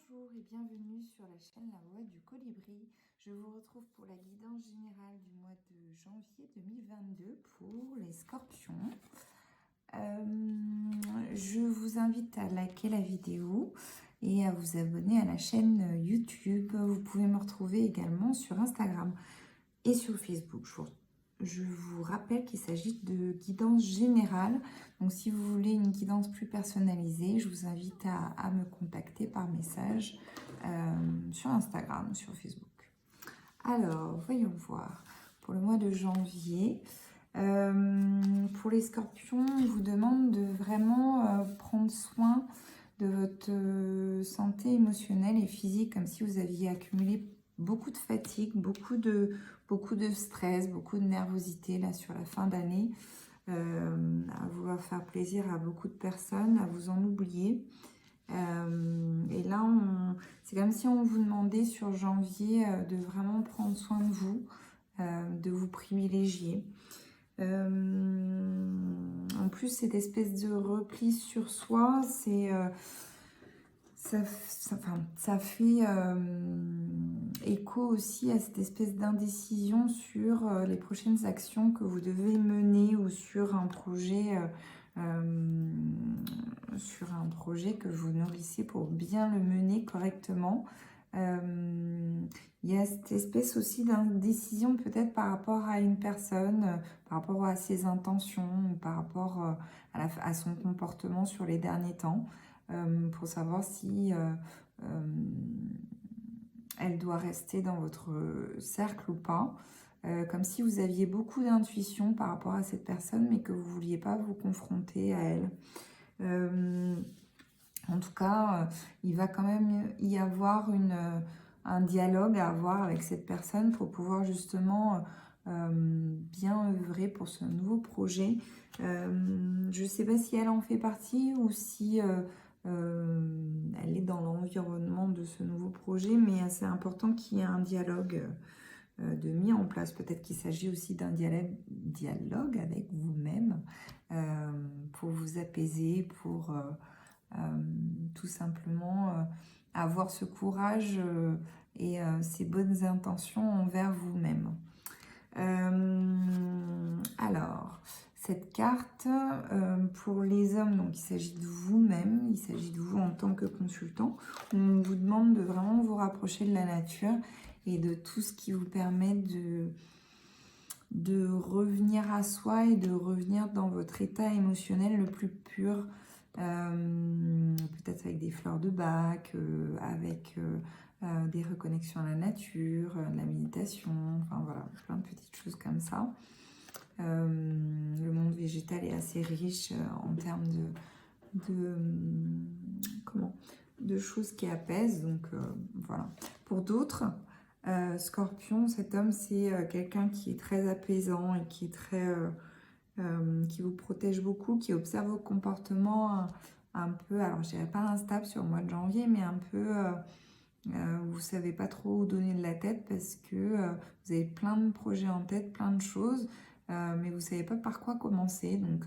Bonjour et bienvenue sur la chaîne La Voix du Colibri. Je vous retrouve pour la guidance générale du mois de janvier 2022 pour les scorpions. Je vous invite à liker la vidéo et à vous abonner à la chaîne YouTube. Vous pouvez me retrouver également sur Instagram et sur Facebook. Je vous rappelle qu'il s'agit de guidance générale. Donc, si vous voulez une guidance plus personnalisée, je vous invite à me contacter par message sur Instagram, sur Facebook. Alors, voyons voir. Pour le mois de janvier, pour les scorpions, on vous demande de vraiment prendre soin de votre santé émotionnelle et physique, comme si vous aviez accumulé beaucoup de fatigue, beaucoup de stress, beaucoup de nervosité là sur la fin d'année, à vouloir faire plaisir à beaucoup de personnes, à vous en oublier. Et là, c'est comme si on vous demandait sur janvier de vraiment prendre soin de vous privilégier. En plus, cette espèce de repli sur soi, ça fait écho aussi à cette espèce d'indécision sur les prochaines actions que vous devez mener ou sur un projet que vous nourrissez pour bien le mener correctement. Il y a cette espèce aussi d'indécision peut-être par rapport à une personne, par rapport à ses intentions, par rapport à son comportement sur les derniers temps, pour savoir si elle doit rester dans votre cercle ou pas. Comme si vous aviez beaucoup d'intuition par rapport à cette personne, mais que vous ne vouliez pas vous confronter à elle. En tout cas, il va quand même y avoir un dialogue à avoir avec cette personne pour pouvoir justement bien œuvrer pour ce nouveau projet. Je ne sais pas si elle en fait partie ou si elle est dans l'environnement de ce nouveau projet, mais c'est important qu'il y ait un dialogue de mis en place. Peut-être qu'il s'agit aussi d'un dialogue avec vous-même pour vous apaiser, pour tout simplement avoir ce courage et ces bonnes intentions envers vous-même. Alors, cette carte, pour les hommes, donc il s'agit de vous-même, il s'agit de vous en tant que consultant. On vous demande de vraiment vous rapprocher de la nature et de tout ce qui vous permet de revenir à soi et de revenir dans votre état émotionnel le plus pur. Peut-être avec des fleurs de bac, avec des reconnexions à la nature, la méditation, enfin voilà, plein de petites choses comme ça. Le monde végétal est assez riche en termes de choses qui apaisent, donc voilà. Pour d'autres, Scorpion, cet homme, c'est quelqu'un qui est très apaisant et qui est très... qui vous protège beaucoup, qui observe vos comportements un peu, alors je dirais pas instable sur le mois de janvier, mais un peu, vous savez pas trop où donner de la tête parce que vous avez plein de projets en tête, plein de choses, mais vous savez pas par quoi commencer. Donc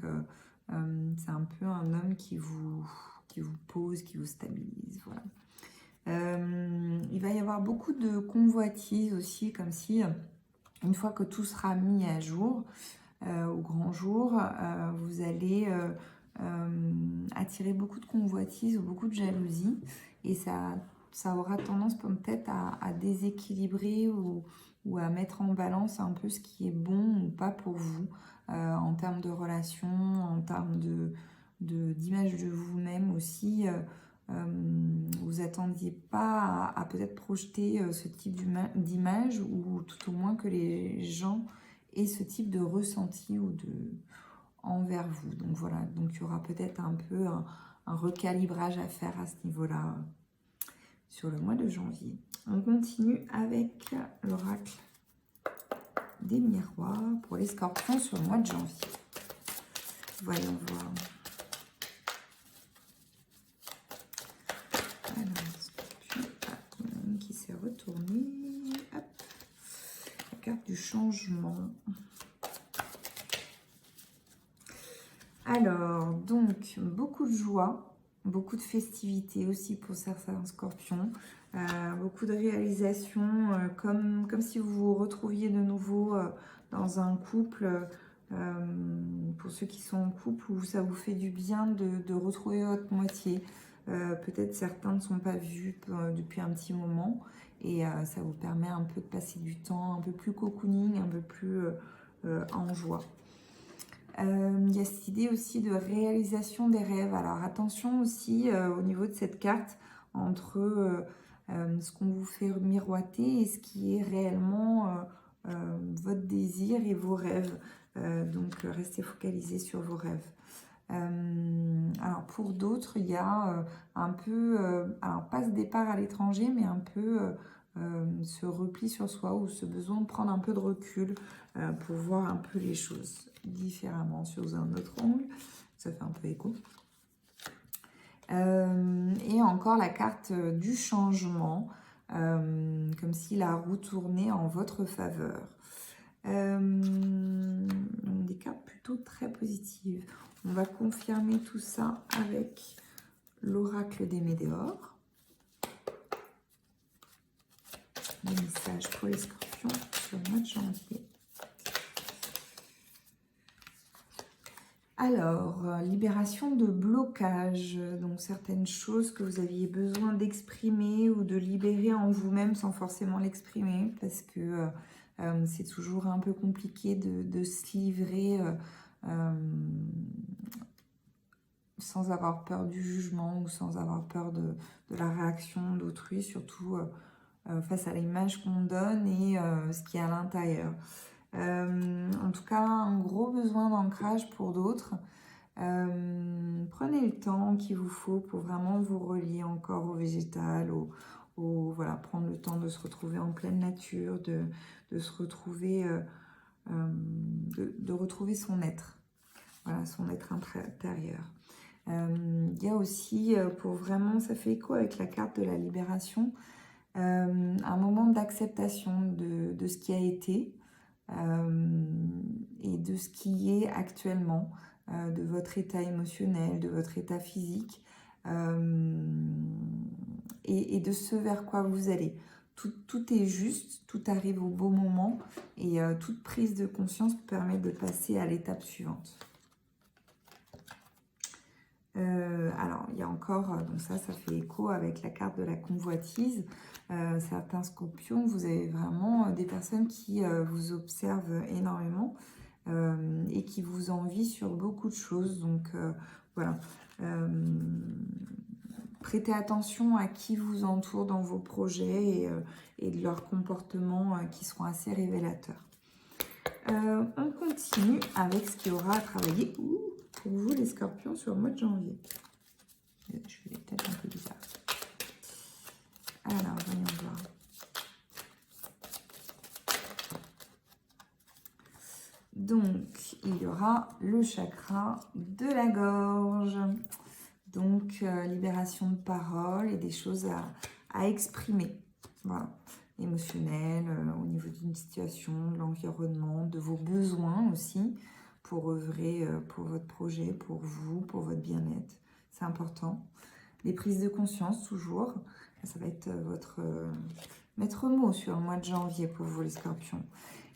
c'est un peu un homme qui vous pose, qui vous stabilise, voilà. Il va y avoir beaucoup de convoitises aussi, comme si une fois que tout sera mis à jour, au grand jour, vous allez attirer beaucoup de convoitises ou beaucoup de jalousie, et ça aura tendance peut-être à déséquilibrer ou à mettre en balance un peu ce qui est bon ou pas pour vous en termes de relations, en termes d'image de vous-même aussi. Vous attendiez pas à peut-être projeter ce type d'image, ou tout au moins que les gens aient ce type de ressenti ou envers vous. Donc voilà, donc il y aura peut-être un peu un recalibrage à faire à ce niveau-là sur le mois de janvier. On continue avec l'oracle des miroirs pour les scorpions sur le mois de janvier. Voyons voir. Alors, scorpion, qui s'est retourné. Hop. La carte du changement. Alors, donc, beaucoup de joie, beaucoup de festivités aussi pour certains scorpions, beaucoup de réalisations, comme si vous vous retrouviez de nouveau dans un couple, pour ceux qui sont en couple, où ça vous fait du bien de retrouver votre moitié. Peut-être certains ne sont pas vus depuis un petit moment, et ça vous permet un peu de passer du temps un peu plus cocooning, un peu plus en joie. Il y a cette idée aussi de réalisation des rêves. Alors attention aussi au niveau de cette carte entre ce qu'on vous fait miroiter et ce qui est réellement votre désir et vos rêves. Donc restez focalisés sur vos rêves. Alors pour d'autres, il y a un peu, alors pas ce départ à l'étranger, mais un peu ce repli sur soi ou ce besoin de prendre un peu de recul pour voir un peu les choses différemment sous un autre angle. Ça fait un peu écho. Et encore la carte du changement, comme si la roue tournait en votre faveur. Des cartes plutôt très positives. On va confirmer tout ça avec l'oracle des météores. Les messages pour les scorpions sur le mois de janvier. Alors, libération de blocage, donc certaines choses que vous aviez besoin d'exprimer ou de libérer en vous-même sans forcément l'exprimer, parce que c'est toujours un peu compliqué de se livrer sans avoir peur du jugement ou sans avoir peur de la réaction d'autrui, surtout face à l'image qu'on donne et ce qui est à l'intérieur. En tout cas, un gros besoin d'ancrage pour d'autres. Prenez le temps qu'il vous faut pour vraiment vous relier encore au végétal, voilà, prendre le temps de se retrouver en pleine nature, de se retrouver, de retrouver son être, voilà, son être intérieur. Il y a aussi, pour vraiment, ça fait écho avec la carte de la libération, un moment d'acceptation de ce qui a été et de ce qui est actuellement, de votre état émotionnel, de votre état physique et de ce vers quoi vous allez. Tout est juste, tout arrive au bon moment et toute prise de conscience permet de passer à l'étape suivante. Alors, il y a encore, donc ça fait écho avec la carte de la convoitise. Certains scorpions, vous avez vraiment des personnes qui vous observent énormément et qui vous envient sur beaucoup de choses. Donc, voilà. Prêtez attention à qui vous entoure dans vos projets et de leurs comportements qui seront assez révélateurs. On continue avec ce qu'il y aura à travailler. Pour vous, les scorpions, sur le mois de janvier. Je fais des têtes un peu bizarres. Alors, voyons voir. Donc, il y aura le chakra de la gorge. Donc, libération de parole et des choses à exprimer. Voilà. Émotionnel, au niveau d'une situation, de l'environnement, de vos besoins aussi, pour œuvrer pour votre projet, pour vous, pour votre bien-être. C'est important. Les prises de conscience, toujours. Ça va être votre maître mot sur le mois de janvier pour vous, les scorpions.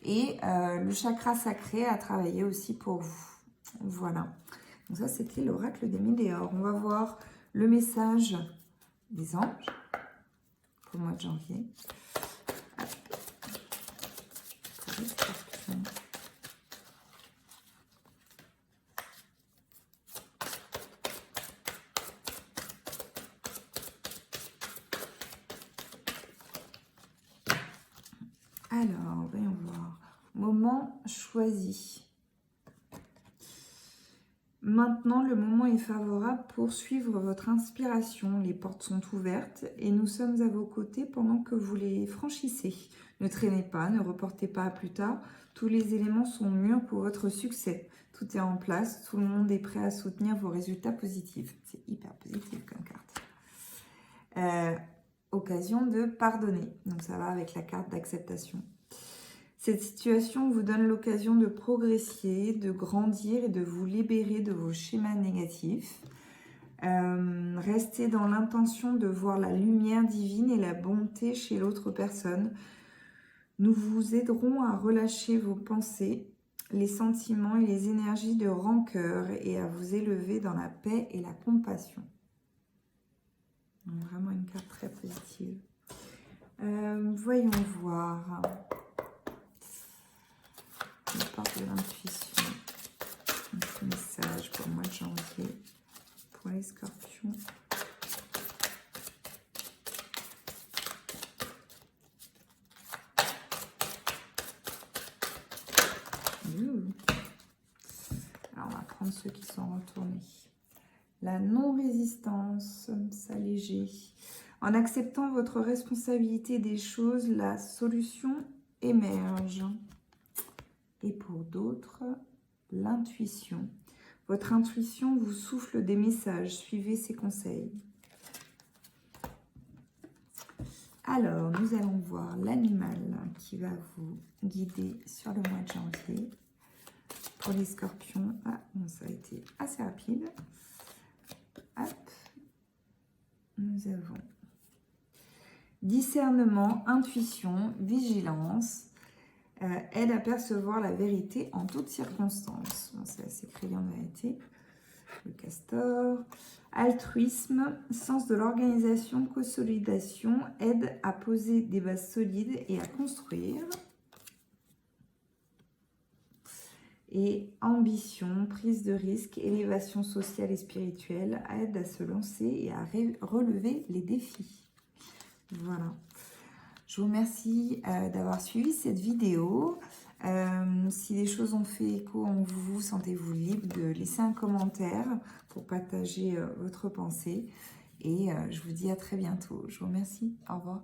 Et le chakra sacré à travailler aussi pour vous. Voilà. Donc ça, c'était l'oracle des météores. On va voir le message des anges pour le mois de janvier. Pour les scorpions. Alors, voyons voir. Moment choisi. Maintenant, le moment est favorable pour suivre votre inspiration. Les portes sont ouvertes et nous sommes à vos côtés pendant que vous les franchissez. Ne traînez pas, ne reportez pas à plus tard. Tous les éléments sont mûrs pour votre succès. Tout est en place, tout le monde est prêt à soutenir vos résultats positifs. C'est hyper positif comme carte. Occasion de pardonner. Donc ça va avec la carte d'acceptation. Cette situation vous donne l'occasion de progresser, de grandir et de vous libérer de vos schémas négatifs. Restez dans l'intention de voir la lumière divine et la bonté chez l'autre personne. Nous vous aiderons à relâcher vos pensées, les sentiments et les énergies de rancœur et à vous élever dans la paix et la compassion. Donc, vraiment une carte très positive. Voyons voir. La porte de l'intuition. Un petit message pour le mois de janvier. Pour les scorpions. Alors, on va prendre ceux qui sont retournés. La non-résistance, s'alléger. En acceptant votre responsabilité des choses, la solution émerge. Et pour d'autres, l'intuition. Votre intuition vous souffle des messages. Suivez ses conseils. Alors, nous allons voir l'animal qui va vous guider sur le mois de janvier. Pour les scorpions, ah, bon, ça a été assez rapide. Hop. Nous avons discernement, intuition, vigilance, aide à percevoir la vérité en toutes circonstances. Bon, c'est assez criant en vérité. Le castor. Altruisme, sens de l'organisation, consolidation, aide à poser des bases solides et à construire. Et ambition, prise de risque, élévation sociale et spirituelle, aide à se lancer et à relever les défis. Voilà. Je vous remercie d'avoir suivi cette vidéo. Si les choses ont fait écho en vous, sentez-vous libre de laisser un commentaire pour partager votre pensée. Et je vous dis à très bientôt. Je vous remercie. Au revoir.